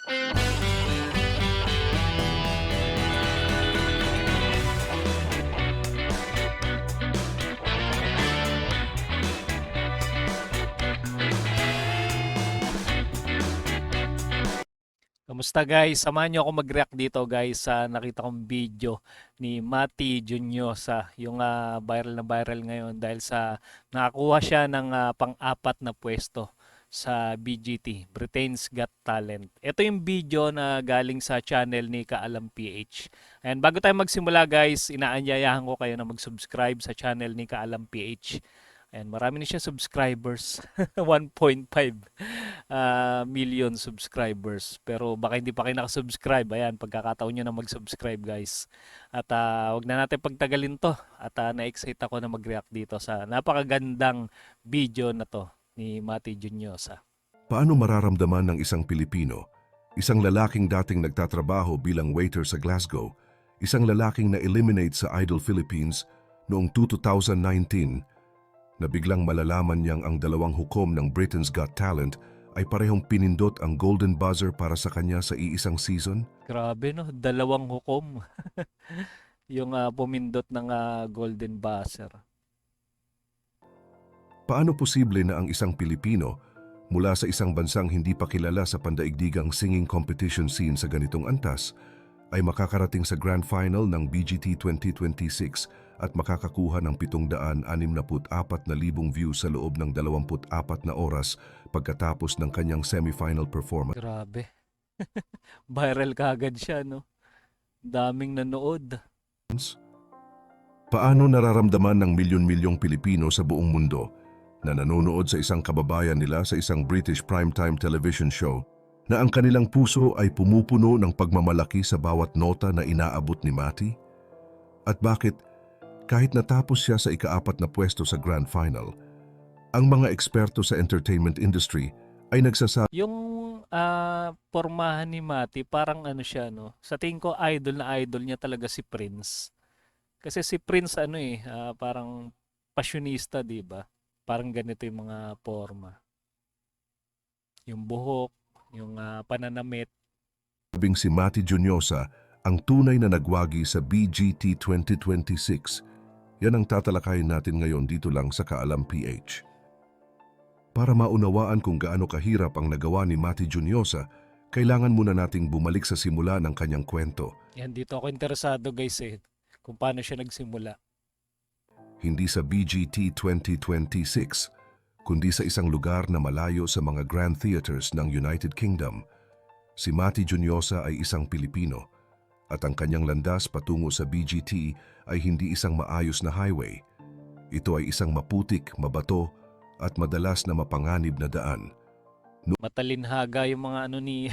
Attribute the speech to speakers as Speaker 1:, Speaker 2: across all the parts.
Speaker 1: Kamusta guys? Samahan niyo ako mag-react dito guys sa nakita kong video ni Mati Junyosa, yung viral ngayon dahil sa nakakuha siya ng pang-apat na pwesto sa BGT, Britain's Got Talent. Ito yung video na galing sa channel ni Kaalam PH. And bago tayo magsimula guys, inaanyayahan ko kayo na mag-subscribe sa channel ni Kaalam PH. And marami na siya subscribers, 1.5 million subscribers. Pero baka hindi pa kayo nakasubscribe. Ayan, pagkakataon nyo na mag-subscribe guys. At wag na natin pagtagalin to. At na-excite ako na mag-react dito sa napakagandang video na to ni Mati Junyosa.
Speaker 2: Paano mararamdaman ng isang Pilipino, isang lalaking dating nagtatrabaho bilang waiter sa Glasgow, isang lalaking na-eliminate sa Idol Philippines noong 2019, na biglang malalaman niyang ang dalawang hukom ng Britain's Got Talent ay parehong pinindot ang golden buzzer para sa kanya sa iisang season?
Speaker 1: Grabe no, dalawang hukom. Yung pumindot ng golden buzzer.
Speaker 2: Paano posible na ang isang Pilipino mula sa isang bansang hindi pa kilala sa pandaigdigang singing competition scene sa ganitong antas ay makakarating sa Grand Final ng BGT 2026 at makakakuha ng 764,000 views sa loob ng 24 na oras pagkatapos ng kanyang semifinal performance?
Speaker 1: Grabe. Viral kagad siya, no? Daming nanood.
Speaker 2: Paano nararamdaman ng milyon-milyong Pilipino sa buong mundo na nanonood sa isang kababayan nila sa isang British primetime television show na ang kanilang puso ay pumupuno ng pagmamalaki sa bawat nota na inaabot ni Mati? At bakit, kahit natapos siya sa ika-4 na pwesto sa Grand Final, ang mga eksperto sa entertainment industry ay nagsasabi
Speaker 1: Yung pormahan ni Mati, parang ano siya, no? Sa tingin ko, idol na idol niya talaga si Prince. Kasi si Prince, parang passionista, di ba? Parang ganito yung mga forma. Yung buhok, yung pananamit.
Speaker 2: si Mati Junyosa ang tunay na nagwagi sa BGT 2026. Yan ang tatalakayin natin ngayon dito lang sa Kaalam PH. Para maunawaan kung gaano kahirap ang nagawa ni Mati Junyosa, kailangan muna nating bumalik sa simula ng kanyang kwento.
Speaker 1: Yan, dito ako interesado guys kung paano siya nagsimula.
Speaker 2: Hindi sa BGT 2026, kundi sa isang lugar na malayo sa mga grand theaters ng United Kingdom. Si Mati Junyosa ay isang Pilipino at ang kanyang landas patungo sa BGT ay hindi isang maayos na highway. Ito ay isang maputik, mabato at madalas na mapanganib na daan.
Speaker 1: Matalinhaga yung mga ano ni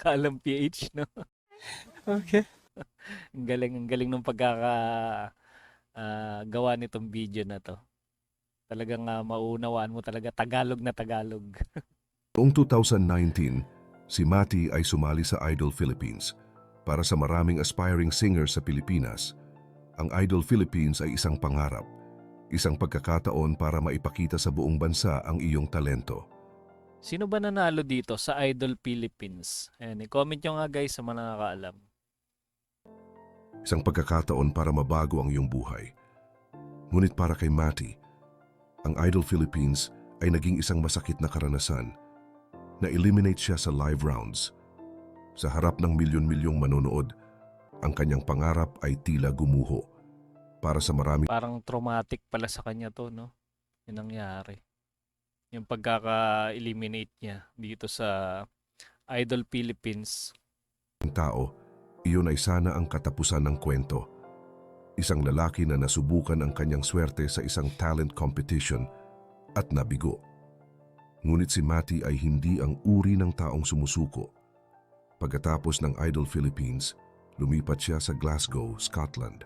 Speaker 1: Kaalam PH, no?
Speaker 3: Okay.
Speaker 1: Ang galing ng gawa nitong video na to. Talagang maunawaan mo talaga Tagalog na Tagalog.
Speaker 2: Noong 2019, si Mati ay sumali sa Idol Philippines. Para sa maraming aspiring singers sa Pilipinas, ang Idol Philippines ay isang pangarap, isang pagkakataon para maipakita sa buong bansa ang iyong talento.
Speaker 1: Sino ba nanalo dito sa Idol Philippines? Ayan, i-comment nyo nga guys sa mga nakakaalam.
Speaker 2: Isang pagkakataon para mabago ang iyong buhay. Ngunit para kay Mati, ang Idol Philippines ay naging isang masakit na karanasan. Na-eliminate siya sa live rounds. Sa harap ng milyon-milyong manonood, ang kanyang pangarap ay tila gumuho. Para sa marami
Speaker 1: Parang traumatic pala sa kanya to, no? Yung nangyari. Yung pagkaka-eliminate niya dito sa Idol Philippines.
Speaker 2: tao, iyon ay sana ang katapusan ng kwento. Isang lalaki na nasubukan ang kanyang swerte sa isang talent competition at nabigo. Ngunit si Mati ay hindi ang uri ng taong sumusuko. Pagkatapos ng Idol Philippines, lumipat siya sa Glasgow, Scotland.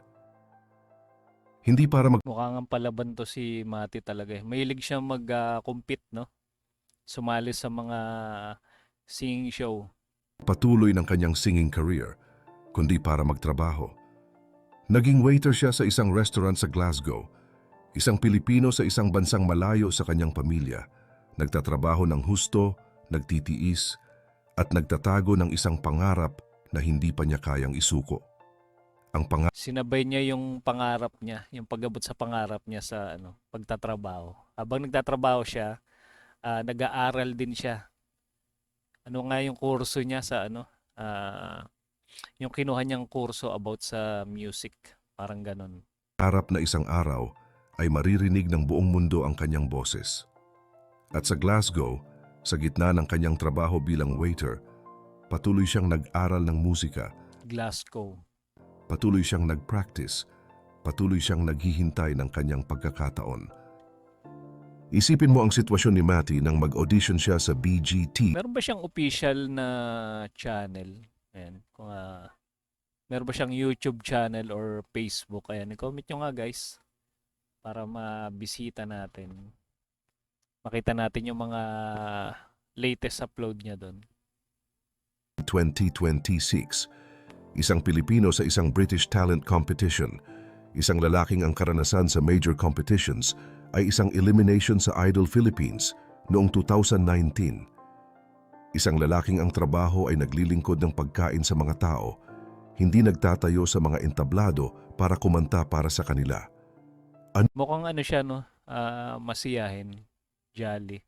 Speaker 2: Hindi para
Speaker 1: Mukhang ang palaban to si Mati talaga. Mahilig siya mag-compete, no? Sumali sa mga singing show.
Speaker 2: magpatuloy ng kanyang singing career, kundi para magtrabaho. Naging waiter siya sa isang restaurant sa Glasgow, isang Pilipino sa isang bansang malayo sa kanyang pamilya. Nagtatrabaho ng husto, nagtitiis, at nagtatago ng isang pangarap na hindi pa niya kayang isuko. Ang pangarap
Speaker 1: Sinabay niya yung pangarap niya, yung pag-abot sa pangarap niya sa pagtatrabaho. Habang nagtatrabaho siya, nag-aaral din siya. Ano nga yung kurso niya sa yung kinuha niyang kurso about sa music, parang ganon.
Speaker 2: na isang araw ay maririnig ng buong mundo ang kanyang boses. At sa Glasgow, sa gitna ng kanyang trabaho bilang waiter, patuloy siyang nag-aral ng musika,
Speaker 1: Glasgow.
Speaker 2: patuloy siyang nag-practice, patuloy siyang naghihintay ng kanyang pagkakataon. Isipin mo ang sitwasyon ni Matty nang mag-audition siya sa BGT.
Speaker 1: Meron ba siyang official na channel? Ayan, kung meron ba siyang YouTube channel or Facebook? Ayan, i-comment nyo nga guys para mabisita natin. Makita natin yung mga latest upload niya doon.
Speaker 2: 2026. Isang Pilipino sa isang British talent competition. Isang lalaking ang karanasan sa major competitions ay isang elimination sa Idol Philippines noong 2019. Isang lalaking ang trabaho ay naglilingkod ng pagkain sa mga tao, hindi nagtatayo sa mga entablado para kumanta para sa kanila.
Speaker 1: Mukhang siya masiyahin, jolly.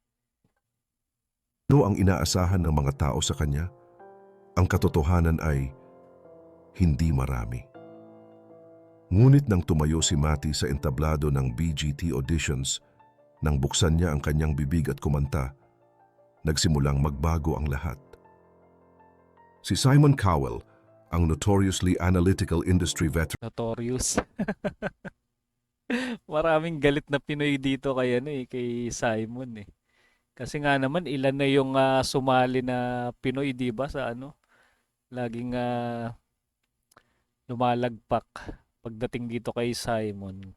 Speaker 2: Ano ang inaasahan ng mga tao sa kanya? Ang katotohanan ay hindi marami. Ngunit nang tumayo si Matty sa entablado ng BGT auditions, nang buksan niya ang kanyang bibig at kumanta, nagsimulang magbago ang lahat. Si Simon Cowell, ang notoriously analytical industry veteran,
Speaker 1: Notorious. Maraming galit na Pinoy dito kay kay Simon eh. Kasi nga naman ilan na yung sumali na Pinoy 'di ba sa laging lumalagpak pagdating dito kay Simon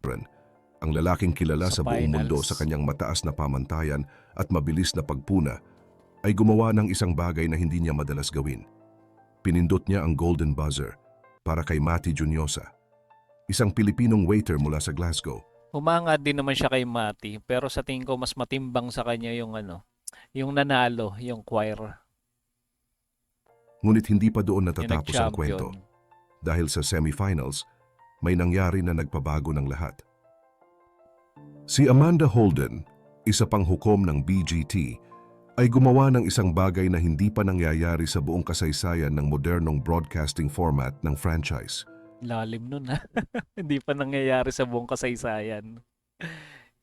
Speaker 2: ang lalaking kilala
Speaker 1: sa
Speaker 2: sa buong mundo
Speaker 1: finals.
Speaker 2: sa kanyang mataas na pamantayan at mabilis na pagpuna, ay gumawa ng isang bagay na hindi niya madalas gawin. Pinindot niya ang golden buzzer para kay Matty Junyosa, isang Pilipinong waiter mula sa Glasgow.
Speaker 1: Humanga din naman siya kay Mati, pero sa tingin ko mas matimbang sa kanya yung yung nanalo, yung choir,
Speaker 2: Ngunit hindi pa doon
Speaker 1: yung
Speaker 2: natatapos ang kwento.
Speaker 1: nag-champion.
Speaker 2: Dahil sa semifinals, may nangyari na nagpabago ng lahat. Si Amanda Holden, isa pang hukom ng BGT, ay gumawa ng isang bagay na hindi pa nangyayari sa buong kasaysayan ng modernong broadcasting format ng franchise.
Speaker 1: Lalim nun ha. Hindi pa nangyayari sa buong kasaysayan.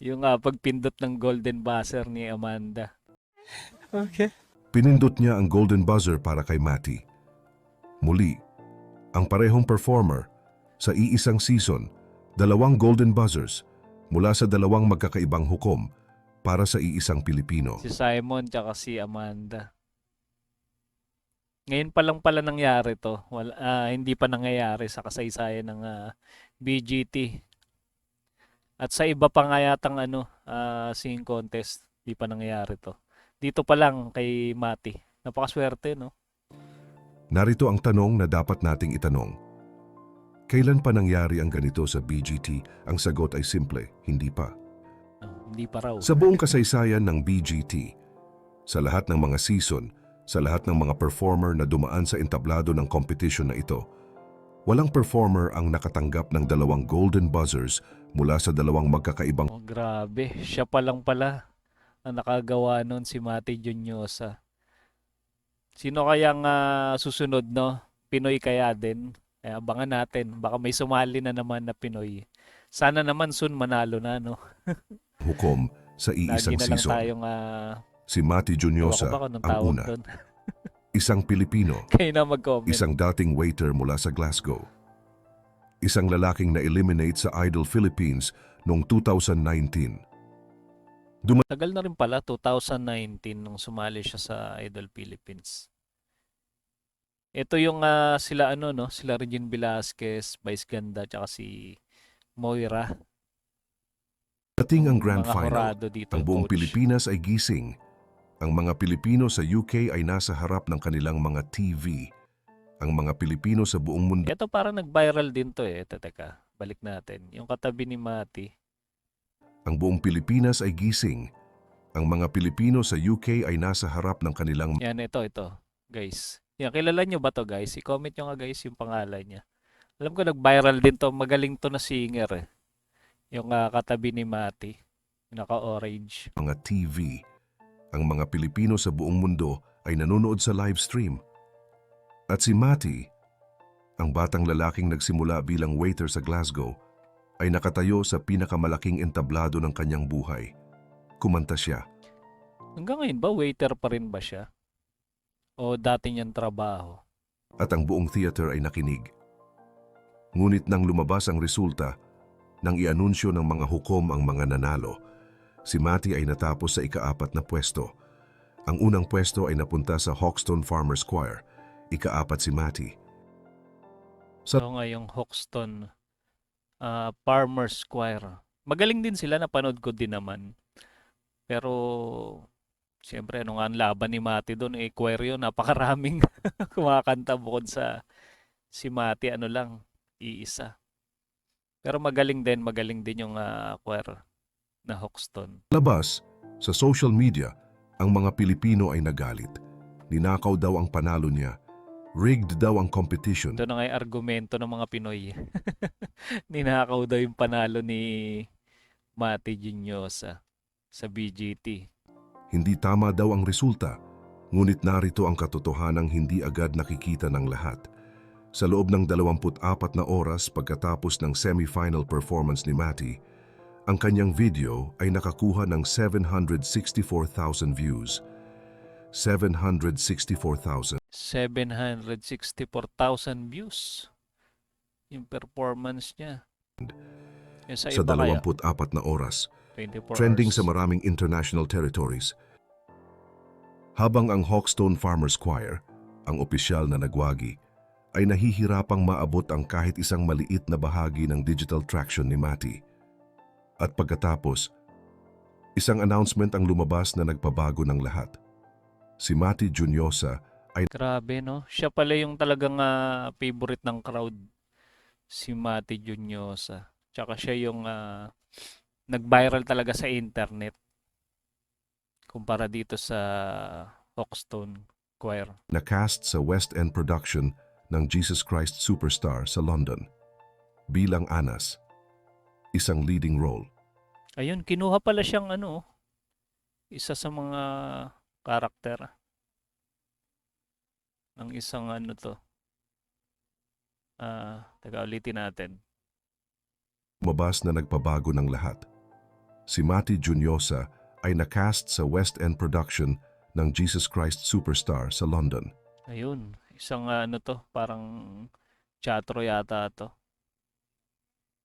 Speaker 1: Yung pagpindot ng golden buzzer ni Amanda. Okay.
Speaker 2: Pinindot niya ang golden buzzer para kay Matty. Muli, ang parehong performer, sa iisang season, 2 golden buzzers mula sa 2 magkakaibang hukom para sa iisang Pilipino.
Speaker 1: Si Simon tsaka si Amanda. Ngayon pa lang pala nangyari to. Hindi pa nangyayari sa kasaysayan ng BGT. At sa iba pa nga yatang singing contest, hindi pa nangyayari to. Dito pa lang kay Mati. Napakaswerte, no?
Speaker 2: Narito ang tanong na dapat nating itanong. Kailan pa nangyari ang ganito sa BGT? Ang sagot ay simple, hindi pa.
Speaker 1: Hindi pa raw.
Speaker 2: Sa buong kasaysayan ng BGT, sa lahat ng mga season, sa lahat ng mga performer na dumaan sa entablado ng competition na ito, walang performer ang nakatanggap ng 2 golden buzzers mula sa 2 magkakaibang.
Speaker 1: Oh, grabe. Siya pa lang pala ang nakagawa nun, si Mati Junyosa. Sino kayang susunod, no? Pinoy kaya din? Abangan natin. Baka may sumali na naman na Pinoy. Sana naman soon manalo na, no?
Speaker 2: Hukom sa
Speaker 1: Lagi
Speaker 2: iisang
Speaker 1: na lang
Speaker 2: season.
Speaker 1: tayong
Speaker 2: Si Matty Junyosa
Speaker 1: ewan ko ba kung anong
Speaker 2: ang
Speaker 1: tawag
Speaker 2: una,
Speaker 1: doon.
Speaker 2: isang Pilipino,
Speaker 1: Kayo na mag-comment.
Speaker 2: isang dating waiter mula sa Glasgow. Isang lalaking na-eliminate sa Idol Philippines noong 2019.
Speaker 1: Tagal na rin pala, 2019 nung sumali siya sa Idol Philippines. Ito yung sila no, sila Regine Velasquez, Vice Ganda, tsaka si Moira.
Speaker 2: Dating ang grand
Speaker 1: Mga
Speaker 2: final,
Speaker 1: horado dito,
Speaker 2: ang buong
Speaker 1: coach.
Speaker 2: Pilipinas ay gising. Ang mga Pilipino sa UK ay nasa harap ng kanilang mga TV. Ang mga Pilipino sa buong mundo
Speaker 1: Ito parang nag-viral din to eh. Teka, balik natin. Yung katabi ni Mati.
Speaker 2: Ang buong Pilipinas ay gising. Ang mga Pilipino sa UK ay nasa harap ng kanilang.
Speaker 1: Yan, ito. Guys. Yan, kilala nyo ba to guys? I-comment nyo nga guys yung pangalan niya. Alam ko nag-viral din to. Magaling to na singer eh. Yung katabi ni Mati. Yung naka-orange.
Speaker 2: Mga TV, ang mga Pilipino sa buong mundo ay nanonood sa live stream. At si Mati, ang batang lalaking nagsimula bilang waiter sa Glasgow, ay nakatayo sa pinakamalaking entablado ng kanyang buhay. Kumanta siya.
Speaker 1: Hanggang ngayon ba, waiter pa rin ba siya? O dati niyang trabaho?
Speaker 2: At ang buong theater ay nakinig. Ngunit nang lumabas ang resulta, nang ianunsyo ng mga hukom ang mga nanalo, si Mati ay natapos sa ika-4 na pwesto. Ang unang pwesto ay napunta sa Hoxton Farmers Choir. Ika-4 si Mati.
Speaker 1: So ngayong Hoxton Farmers Choir. Magaling din sila, napanood ko din naman. Pero siyempre ano nga ang laban ni Mati doon, choir yun, napakaraming kumakanta bukod sa si Mati, ano lang, iisa. Pero magaling din yung choir na Hoxton.
Speaker 2: Labas, sa social media, ang mga Pilipino ay nagalit. Ninakaw daw ang panalo niya. Rigged daw ang competition.
Speaker 1: Ito na nga yung argumento ng mga Pinoy. Ninakaw daw yung panalo ni Mati Junyosa sa BGT.
Speaker 2: Hindi tama daw ang resulta. Ngunit narito ang katotohanang hindi agad nakikita ng lahat. Sa loob ng 24 na oras pagkatapos ng semi-final performance ni Mati, ang kanyang video ay nakakuha ng 764,000 views. 764,000.
Speaker 1: 764,000 views yung performance niya. Yung sa
Speaker 2: Sa
Speaker 1: iba kaya,
Speaker 2: 24 na oras,
Speaker 1: 24
Speaker 2: trending
Speaker 1: hours.
Speaker 2: sa maraming international territories. Habang ang Hoxton Farmers Choir, ang opisyal na nagwagi, ay nahihirapang maabot ang kahit isang maliit na bahagi ng digital traction ni Mati. At pagkatapos, isang announcement ang lumabas na nagpabago ng lahat. Si Mati Junyosa ay
Speaker 1: Grabe, no? Siya pala yung talagang favorite ng crowd. Si Mati Junyosa. Tsaka siya yung nag-viral talaga sa internet. Kumpara dito sa Hoxton Choir.
Speaker 2: na-cast sa West End production ng Jesus Christ Superstar sa London. Bilang Anas, isang leading role.
Speaker 1: Ayun, kinuha pala siyang isa sa mga karakter ng isang teka ulitin natin.
Speaker 2: Lumabas na nagpabago ng lahat. Si Mati Junyosa ay na-cast sa West End production ng Jesus Christ Superstar sa London.
Speaker 1: Ayun, isang parang teatro yata to.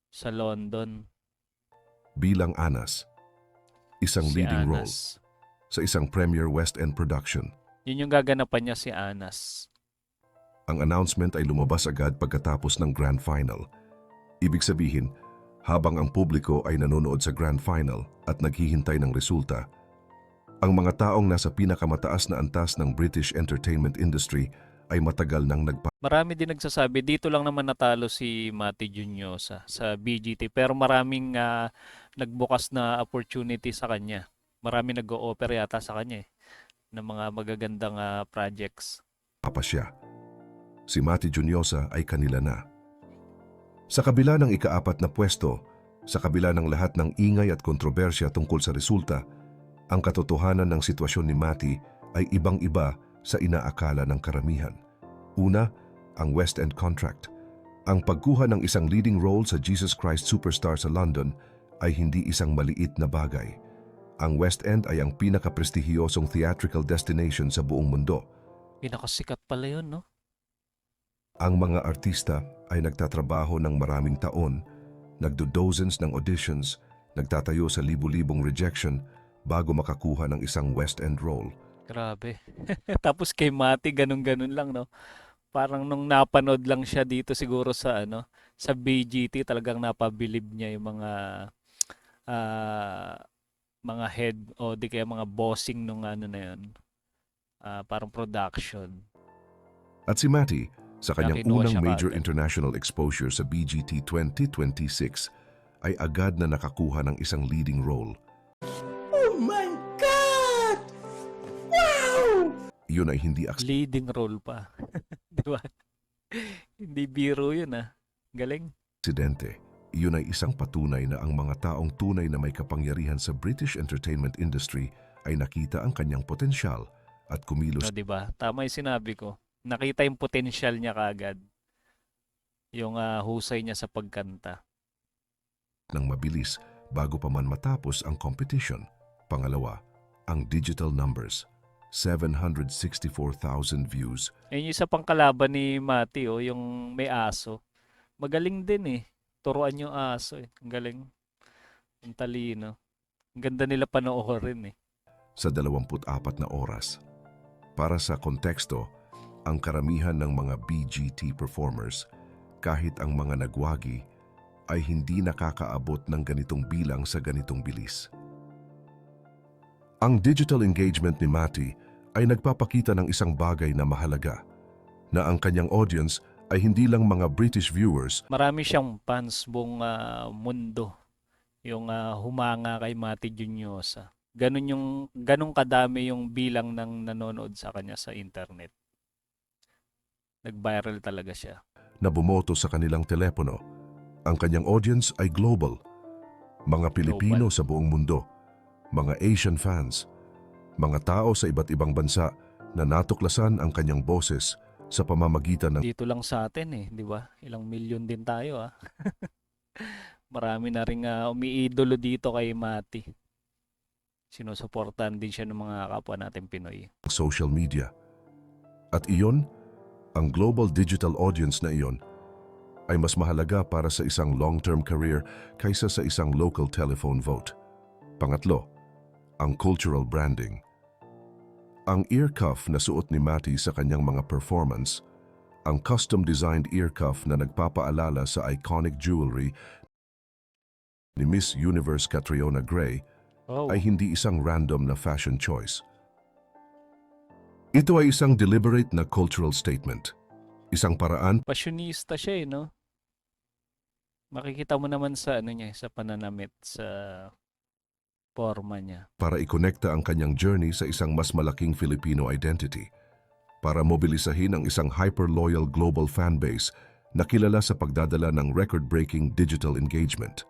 Speaker 1: Sa London.
Speaker 2: Bilang Anas, isang
Speaker 1: Si
Speaker 2: leading role
Speaker 1: Anas.
Speaker 2: sa isang premier West End production.
Speaker 1: Yun yung gaganapan niya, si Anas.
Speaker 2: Ang announcement ay lumabas agad pagkatapos ng Grand Final. Ibig sabihin, habang ang publiko ay nanonood sa Grand Final at naghihintay ng resulta, ang mga taong nasa pinakamataas na antas ng British entertainment industry ay matagal nang
Speaker 1: Marami din nagsasabi, dito lang naman natalo si Mati Junyosa sa BGT. Pero maraming nagbukas na opportunity sa kanya. Marami nag-o-offer yata sa kanya ng mga magagandang projects.
Speaker 2: siya. Si Mati Junyosa ay kanila na. Sa kabila ng ika-4 na pwesto, sa kabila ng lahat ng ingay at kontrobersya tungkol sa resulta, ang katotohanan ng sitwasyon ni Mati ay ibang-iba sa inaakala ng karamihan. Una, ang West End contract. Ang pagkuha ng isang leading role sa Jesus Christ Superstar sa London ay hindi isang maliit na bagay. Ang West End ay ang pinakaprestihiyosong theatrical destination sa buong mundo.
Speaker 1: Pinakasikat pala yun, no?
Speaker 2: Ang mga artista ay nagtatrabaho ng maraming taon, nagdo-dozens ng auditions, nagtatayo sa libu-libong rejection bago makakuha ng isang West End role.
Speaker 1: Grabe. Tapos kay Mati, ganun-ganun lang, no? Parang nung napanood lang siya dito siguro sa sa BGT, talagang napabilib niya yung mga head o di kaya mga bossing nung na yun. Parang production.
Speaker 2: At si Mati, sa kanyang
Speaker 1: Kinuha
Speaker 2: unang
Speaker 1: siya
Speaker 2: major
Speaker 1: kaagad.
Speaker 2: international exposure sa BGT 2026, ay agad na nakakuha ng isang leading role.
Speaker 3: Oh my God! Wow!
Speaker 2: Iyon ay hindi
Speaker 1: Leading role pa. Di ba? Hindi biro yun ah. Galing.
Speaker 2: aksidente. Iyon ay isang patunay na ang mga taong tunay na may kapangyarihan sa British entertainment industry ay nakita ang kanyang potensyal at kumilos
Speaker 1: No, di ba? Tama yung sinabi ko. Nakita yung potential niya kaagad. Yung husay niya sa pagkanta.
Speaker 2: ng mabilis bago pa man matapos ang competition. Pangalawa, ang digital numbers. 764,000 views.
Speaker 1: Ayun yung isa pang kalaban ni Mati, oh, yung may aso. Magaling din eh. Turuan yung aso eh. Ang galing. Ang talino. Ang ganda nila panoorin eh.
Speaker 2: Sa 24 na oras. Para sa konteksto, ang karamihan ng mga BGT performers, kahit ang mga nagwagi, ay hindi nakakaabot ng ganitong bilang sa ganitong bilis. Ang digital engagement ni Mati ay nagpapakita ng isang bagay na mahalaga, na ang kanyang audience ay hindi lang mga British viewers,
Speaker 1: Marami siyang fans buong mundo. Yung humanga kay Mati Junyosa. Ganun kadami yung bilang ng nanonood sa kanya sa internet. Nag-viral talaga siya.
Speaker 2: na bumoto sa kanilang telepono. Ang kanyang audience ay global. Mga Pilipino
Speaker 1: Global.
Speaker 2: sa buong mundo, mga Asian fans, mga tao sa iba't ibang bansa na natuklasan ang kanyang boses sa pamamagitan ng
Speaker 1: Dito lang sa atin eh, di ba? Ilang milyon din tayo ah. Marami na ring umiidolo dito kay Mati. Sinusuportahan din siya ng mga kapwa natin Pinoy.
Speaker 2: social media. At iyon, ang global digital audience na iyon, ay mas mahalaga para sa isang long-term career kaysa sa isang local telephone vote. Pangatlo, ang cultural branding. Ang ear cuff na suot ni Mati sa kanyang mga performance, ang custom-designed ear cuff na nagpapaalala sa iconic jewelry ni Miss Universe Catriona Gray,
Speaker 1: Oh,
Speaker 2: ay hindi isang random na fashion choice. Ito ay isang deliberate na cultural statement. Isang paraan
Speaker 1: passionista siya eh, no? Makikita mo naman sa ano niya, sa pananamit, sa forma niya.
Speaker 2: para ikonekta ang kanyang journey sa isang mas malaking Filipino identity, para mobilisahin ang isang hyper-loyal global fanbase na kilala sa pagdadala ng record-breaking digital engagement.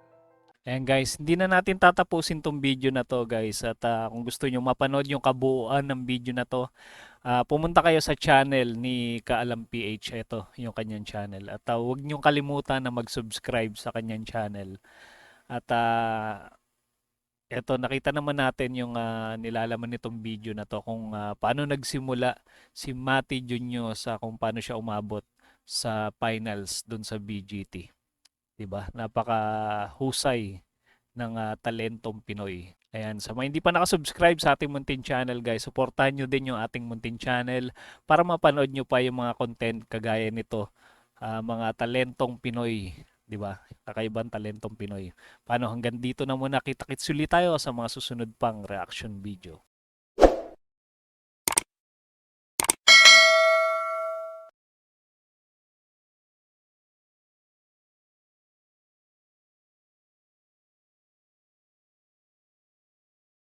Speaker 1: Ayan guys, hindi na natin tatapusin tong video na to guys. At kung gusto nyo mapanood yung kabuuan ng video na to, pumunta kayo sa channel ni Kaalam PH. Ito yung kanyang channel. At huwag nyo kalimutan na mag-subscribe sa kanyang channel. At ito, nakita naman natin yung nilalaman nitong video na to kung paano nagsimula si Mati Jr. sa kung paano siya umabot sa finals dun sa BGT. 'Di ba? Napakahusay ng talentong Pinoy. Ayan, sa mga hindi pa nakasubscribe sa ating Muntin Channel guys, suportahan nyo din yung ating Muntin Channel para mapanood nyo pa yung mga content kagaya nito, mga talentong Pinoy, 'di ba? Kakaibang talentong Pinoy. Paano hanggang dito na muna, kita-kits ulit tayo sa mga susunod pang reaction video.